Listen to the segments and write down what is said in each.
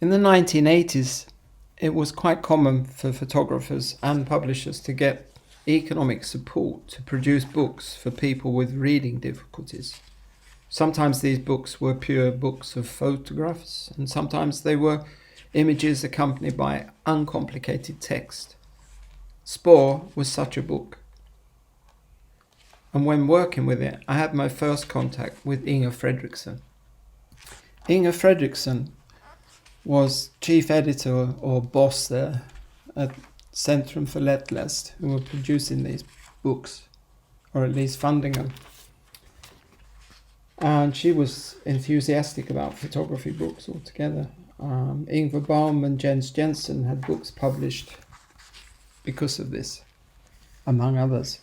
In the 1980s, it was quite common for photographers and publishers to get economic support to produce books for people with reading difficulties. Sometimes these books were pure books of photographs, and sometimes they were images accompanied by uncomplicated text. SPÅR was such a book. And when working with it, I had my first contact with Inger Fredriksson. Inger Fredriksson was chief editor or boss there at Centrum för lätt, läst, who were producing these books, or at least funding them. And she was enthusiastic about photography books altogether. Yngve Baum and Jensen had books published because of this, among others.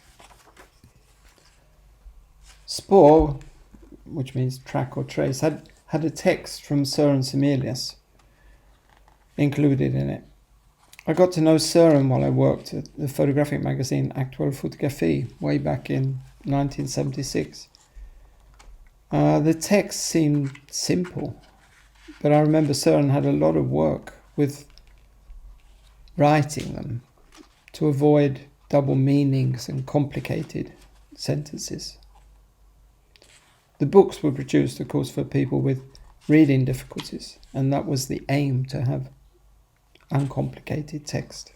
SPÅR, which means track or trace, had a text from Sören Sommelius included in it. I got to know Sören while I worked at the photographic magazine Aktuell Fotografi way back in 1976. The text seemed simple, but I remember Sören had a lot of work with writing them to avoid double meanings and complicated sentences. The books were produced, of course, for people with reading difficulties, and that was the aim, to have uncomplicated text.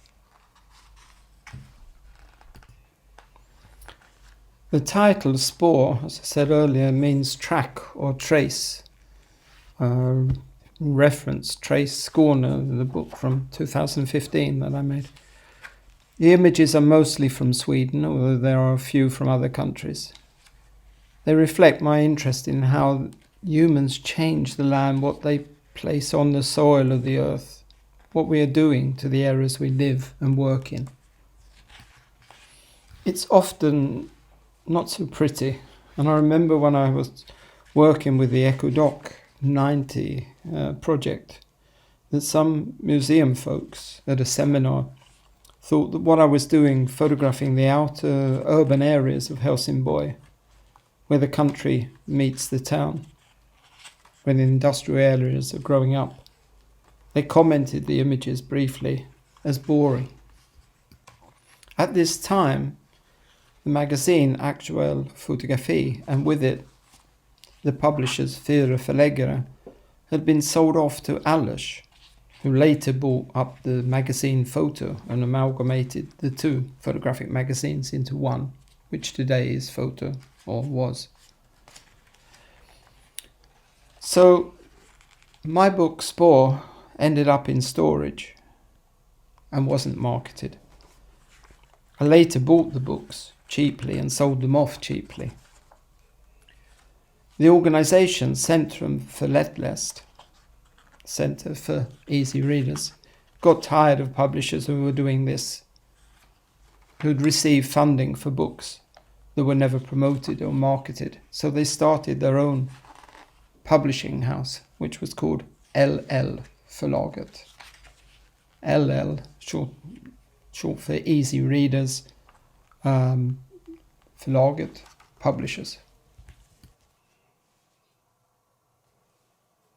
The title SPÅR, as I said earlier, means track or trace. Reference TRACE SKÅNE, the book from 2015 that I made. The images are mostly from Sweden, although there are a few from other countries. They reflect my interest in how humans change the land, what they place on the soil of the earth, what we are doing to the areas we live and work in. It's often not so pretty, and I remember when I was working with the EcoDoc 90 project, that some museum folks at a seminar thought that what I was doing, photographing the outer urban areas of Helsingborg, where the country meets the town, where the industrial areas are growing up. They commented the images briefly as boring. At this time, the magazine Aktuell Fotografi, and with it the publishers Fyra Förläggare, had been sold off to LL, who later bought up the magazine Photo and amalgamated the two photographic magazines into one, which today is Photo, or was. So my book SPÅR ended up in storage and wasn't marketed. I later bought the books cheaply and sold them off cheaply. The organization Centrum för lätt, läst, Center for Easy Readers, got tired of publishers who were doing this, who'd received funding for books that were never promoted or marketed. So they started their own publishing house, which was called LL-Förlaget. LL, short for Easy Readers, Förlaget, publishers.